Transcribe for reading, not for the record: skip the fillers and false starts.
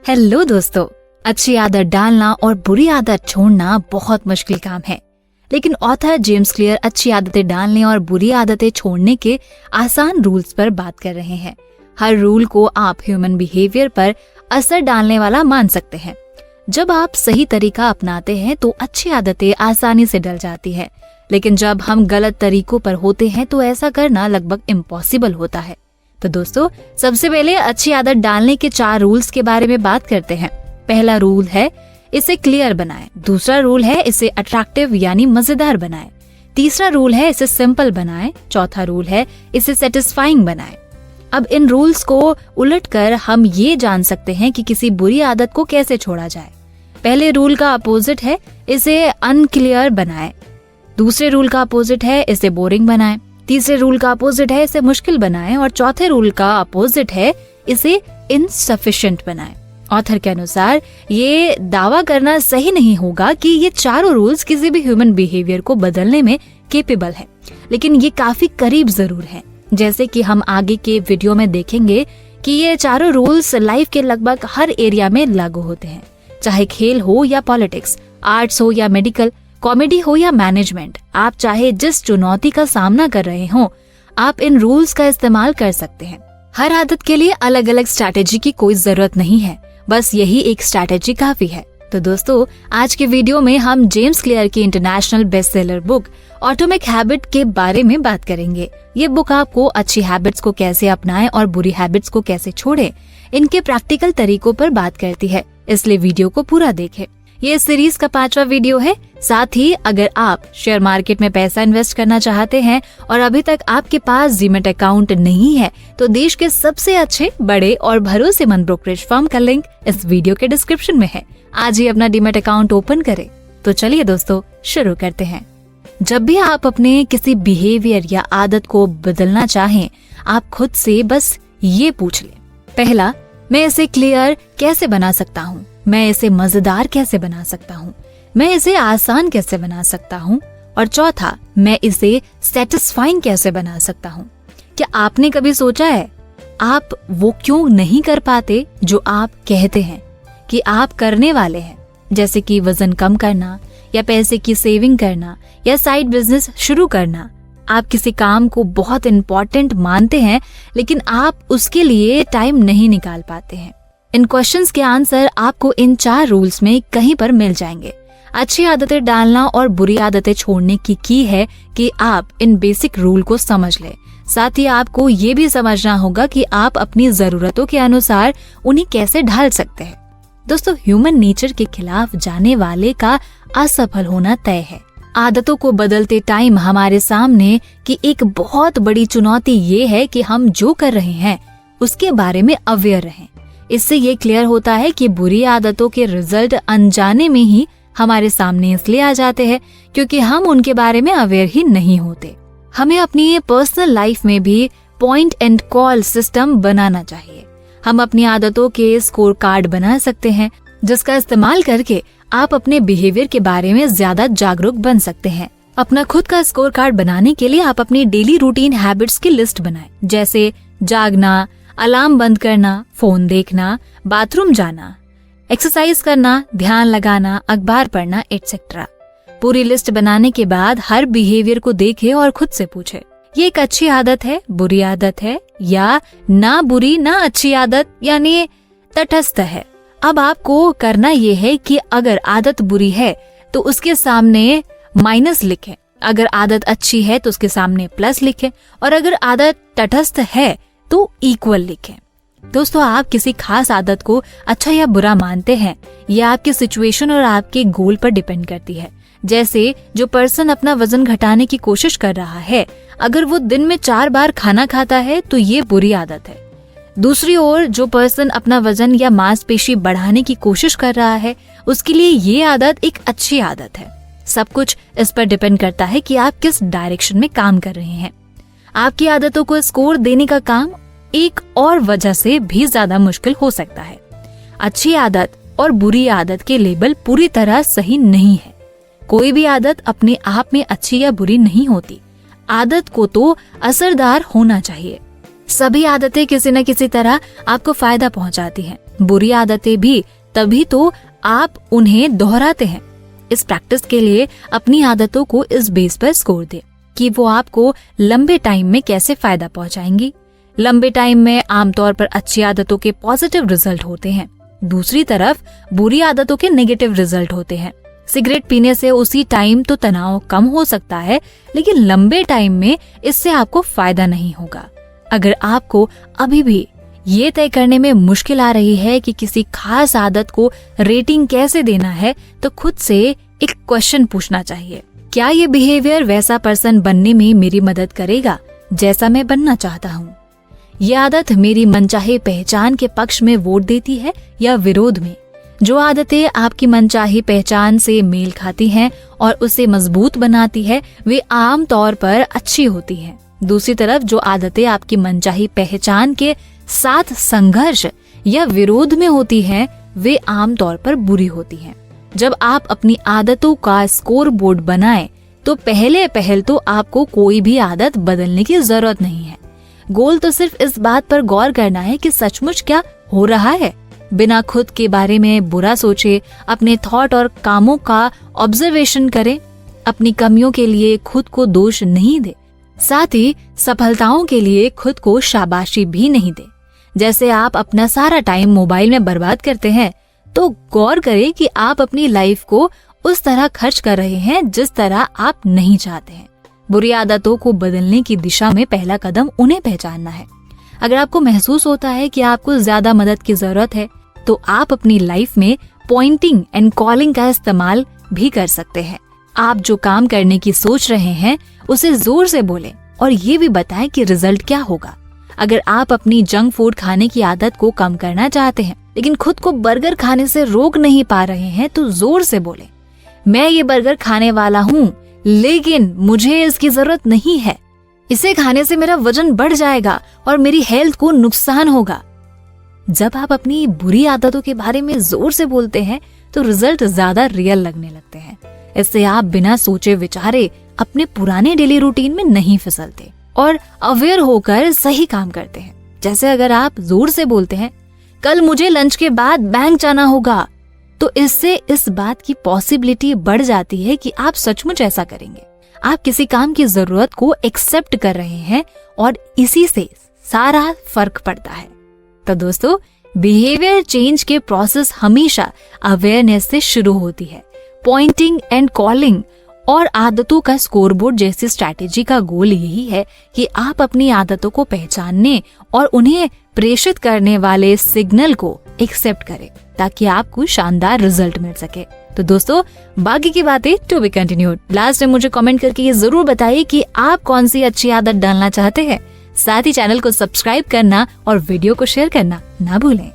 Hello दोस्तों, अच्छी आदत डालना और बुरी आदत छोड़ना बहुत मुश्किल काम है, लेकिन ऑथर जेम्स क्लियर अच्छी आदतें डालने और बुरी आदतें छोड़ने के आसान रूल्स पर बात कर रहे हैं। हर रूल को आप ह्यूमन बिहेवियर पर असर डालने वाला मान सकते हैं। जब आप सही तरीका अपनाते हैं तो अच्छी आदतें आसानी से डल जाती है, लेकिन जब हम गलत तरीकों पर होते हैं तो ऐसा करना लगभग इम्पॉसिबल होता है। तो दोस्तों, सबसे पहले अच्छी आदत डालने के 4 रूल्स के बारे में बात करते हैं। पहला रूल है इसे क्लियर बनाएं। दूसरा रूल है इसे अट्रैक्टिव यानी मजेदार बनाएं। तीसरा रूल है इसे सिंपल बनाएं। चौथा रूल है इसे सेटिस्फाइंग बनाएं। अब इन रूल्स को उलटकर हम ये जान सकते हैं कि किसी बुरी आदत को कैसे छोड़ा जाए। पहले रूल का अपोजिट है इसे अनक्लियर बनाएं। दूसरे रूल का अपोजिट है इसे बोरिंग बनाएं। तीसरे रूल का अपोजिट है इसे मुश्किल बनाएं और चौथे रूल का अपोजिट है इसे इनसफिशिएंट बनाएं। ऑथर के अनुसार ये दावा करना सही नहीं होगा कि ये चारों रूल्स किसी भी ह्यूमन बिहेवियर को बदलने में केपेबल है, लेकिन ये काफी करीब जरूर है। जैसे कि हम आगे के वीडियो में देखेंगे कि ये चारों रूल्स लाइफ के लगभग हर एरिया में लागू होते हैं, चाहे खेल हो या पॉलिटिक्स, आर्ट्स हो या मेडिकल, कॉमेडी हो या मैनेजमेंट। आप चाहे जिस चुनौती का सामना कर रहे हो, आप इन रूल्स का इस्तेमाल कर सकते हैं। हर आदत के लिए अलग अलग स्ट्रैटेजी की कोई जरूरत नहीं है, बस यही एक स्ट्रैटेजी काफी है। तो दोस्तों, आज के वीडियो में हम जेम्स क्लियर की international best seller book atomic habit के बारे में बात करेंगे। ये बुक आपको अच्छी हैबिट्स को कैसे अपनाएं और बुरी हैबिट्स को कैसे छोड़ें, इनके प्रैक्टिकल तरीकों पर बात करती है, इसलिए वीडियो को पूरा देखें। ये सीरीज का 5वां वीडियो है। साथ ही अगर आप शेयर मार्केट में पैसा इन्वेस्ट करना चाहते हैं और अभी तक आपके पास डीमैट अकाउंट नहीं है, तो देश के सबसे अच्छे, बड़े और भरोसेमंद ब्रोकरेज फर्म का लिंक इस वीडियो के डिस्क्रिप्शन में है। आज ही अपना डीमैट अकाउंट ओपन करें। तो चलिए दोस्तों, शुरू करते हैं। जब भी आप अपने किसी बिहेवियर या आदत को बदलना चाहें, आप खुद से बस ये पूछ लें। पहला, मैं इसे क्लियर कैसे बना सकता हूँ? मैं इसे मजेदार कैसे बना सकता हूँ? मैं इसे आसान कैसे बना सकता हूँ? और चौथा, मैं इसे सेटिस्फाइंग कैसे बना सकता हूँ? क्या आपने कभी सोचा है आप वो क्यों नहीं कर पाते जो आप कहते हैं कि आप करने वाले हैं? जैसे कि वजन कम करना या पैसे की सेविंग करना या साइड बिजनेस शुरू करना। आप किसी काम को बहुत इम्पोर्टेंट मानते हैं, लेकिन आप उसके लिए टाइम नहीं निकाल पाते हैं। इन क्वेश्चंस के आंसर आपको इन 4 रूल्स में कहीं पर मिल जाएंगे। अच्छी आदतें डालना और बुरी आदतें छोड़ने की है कि आप इन बेसिक रूल को समझ लें। साथ ही आपको ये भी समझना होगा कि आप अपनी जरूरतों के अनुसार उन्हें कैसे ढाल सकते हैं। दोस्तों, ह्यूमन नेचर के खिलाफ जाने वाले का असफल होना तय है। आदतों को बदलते टाइम हमारे सामने की एक बहुत बड़ी चुनौती ये है कि हम जो कर रहे हैं उसके बारे में अवेयर रहें। इससे ये क्लियर होता है कि बुरी आदतों के रिजल्ट अनजाने में ही हमारे सामने इसलिए आ जाते हैं क्योंकि हम उनके बारे में अवेयर ही नहीं होते। हमें अपनी पर्सनल लाइफ में भी पॉइंट एंड कॉल सिस्टम बनाना चाहिए। हम अपनी आदतों के स्कोर कार्ड बना सकते हैं, जिसका इस्तेमाल करके आप अपने बिहेवियर के बारे में ज्यादा जागरूक बन सकते हैं। अपना खुद का स्कोर कार्ड बनाने के लिए आप अपनी डेली रूटीन हैबिट्स की लिस्ट बनाएं, जैसे जागना, अलार्म बंद करना, फोन देखना, बाथरूम जाना, एक्सरसाइज करना, ध्यान लगाना, अखबार पढ़ना, एटसेट्रा। पूरी लिस्ट बनाने के बाद हर बिहेवियर को देखें और खुद से पूछे, ये एक अच्छी आदत है, बुरी आदत है, या ना बुरी ना अच्छी आदत यानी तटस्थ है। अब आपको करना ये है कि अगर आदत बुरी है तो उसके सामने माइनस लिखें, अगर आदत अच्छी है तो उसके सामने प्लस लिखें, और अगर आदत तटस्थ है तो इक्वल लिखें। दोस्तों, आप किसी खास आदत को अच्छा या बुरा मानते हैं, यह आपकी सिचुएशन और आपके गोल पर डिपेंड करती है। जैसे जो पर्सन अपना वजन घटाने की कोशिश कर रहा है, अगर वो दिन में 4 बार खाना खाता है तो ये बुरी आदत है। दूसरी ओर जो पर्सन अपना वजन या मांसपेशी बढ़ाने की कोशिश कर रहा है, उसके लिए ये आदत एक अच्छी आदत है। सब कुछ इस पर डिपेंड करता है कि आप किस डायरेक्शन में काम कर रहे हैं। आपकी आदतों को स्कोर देने का काम एक और वजह से भी ज्यादा मुश्किल हो सकता है। अच्छी आदत और बुरी आदत के लेबल पूरी तरह सही नहीं है। कोई भी आदत अपने आप में अच्छी या बुरी नहीं होती। आदत को तो असरदार होना चाहिए। सभी आदतें किसी न किसी तरह आपको फायदा पहुंचाती हैं। बुरी आदतें भी, तभी तो आप उन्हें दोहराते हैं। इस प्रैक्टिस के लिए अपनी आदतों को इस बेस पर स्कोर दें कि वो आपको लंबे टाइम में कैसे फायदा पहुंचाएंगी। लंबे टाइम में आमतौर पर अच्छी आदतों के पॉजिटिव रिजल्ट होते हैं, दूसरी तरफ बुरी आदतों के नेगेटिव रिजल्ट होते हैं। सिगरेट पीने से उसी टाइम तो तनाव कम हो सकता है, लेकिन लंबे टाइम में इससे आपको फायदा नहीं होगा। अगर आपको अभी भी ये तय करने में मुश्किल आ रही है कि किसी खास आदत को रेटिंग कैसे देना है, तो खुद से एक क्वेश्चन पूछना चाहिए। क्या ये बिहेवियर वैसा पर्सन बनने में मेरी मदद करेगा जैसा मैं बनना चाहता हूँ? ये आदत मेरी मनचाही पहचान के पक्ष में वोट देती है या विरोध में? जो आदतें आपकी मनचाही पहचान से मेल खाती हैं और उसे मजबूत बनाती है, वे आम तौर पर अच्छी होती हैं। दूसरी तरफ जो आदतें आपकी मनचाही पहचान के साथ संघर्ष या विरोध में होती हैं, वे आम तौर पर बुरी होती हैं। जब आप अपनी आदतों का स्कोर बोर्ड बनाएं, तो पहल तो आपको कोई भी आदत बदलने की जरूरत नहीं है। गोल तो सिर्फ इस बात पर गौर करना है कि सचमुच क्या हो रहा है। बिना खुद के बारे में बुरा सोचे अपने थॉट और कामों का ऑब्जर्वेशन करें। अपनी कमियों के लिए खुद को दोष नहीं दे, साथ ही सफलताओं के लिए खुद को शाबाशी भी नहीं दे। जैसे आप अपना सारा टाइम मोबाइल में बर्बाद करते हैं, तो गौर करें कि आप अपनी लाइफ को उस तरह खर्च कर रहे हैं जिस तरह आप नहीं चाहते हैं। बुरी आदतों को बदलने की दिशा में पहला कदम उन्हें पहचानना है। अगर आपको महसूस होता है कि आपको ज्यादा मदद की जरूरत है, तो आप अपनी लाइफ में पॉइंटिंग एंड कॉलिंग का इस्तेमाल भी कर सकते हैं। आप जो काम करने की सोच रहे हैं उसे जोर से बोलें और ये भी बताएं कि रिजल्ट क्या होगा। अगर आप अपनी जंक फूड खाने की आदत को कम करना चाहते हैं, लेकिन खुद को बर्गर खाने से रोक नहीं पा रहे हैं, तो जोर से बोलें, मैं ये बर्गर खाने वाला हूँ, लेकिन मुझे इसकी जरूरत नहीं है। इसे खाने से मेरा वजन बढ़ जाएगा और मेरी हेल्थ को नुकसान होगा। जब आप अपनी बुरी आदतों के बारे में जोर से बोलते हैं, तो रिजल्ट ज्यादा रियल लगने लगते हैं। इससे आप बिना सोचे विचारे अपने पुराने डेली रूटीन में नहीं फिसलते और अवेयर होकर सही काम करते हैं। जैसे अगर आप जोर से बोलते हैं, कल मुझे लंच के बाद बैंक जाना होगा, तो इससे इस बात की पॉसिबिलिटी बढ़ जाती है कि आप सचमुच ऐसा करेंगे। आप किसी काम की जरूरत को एक्सेप्ट कर रहे हैं और इसी से सारा फर्क पड़ता है। तो दोस्तों, बिहेवियर चेंज के प्रोसेस हमेशा अवेयरनेस से शुरू होती है। पॉइंटिंग एंड कॉलिंग और आदतों का स्कोरबोर्ड जैसी स्ट्रैटेजी का गोल यही है कि आप अपनी आदतों को पहचानने और उन्हें प्रेषित करने वाले सिग्नल को एक्सेप्ट करें, ताकि आपको शानदार रिजल्ट मिल सके। तो दोस्तों, बाकी की बातें टू बी कंटिन्यूड। लास्ट में मुझे कमेंट करके ये जरूर बताइए कि आप कौन सी अच्छी आदत डालना चाहते हैं। साथ ही चैनल को सब्सक्राइब करना और वीडियो को शेयर करना ना भूलें।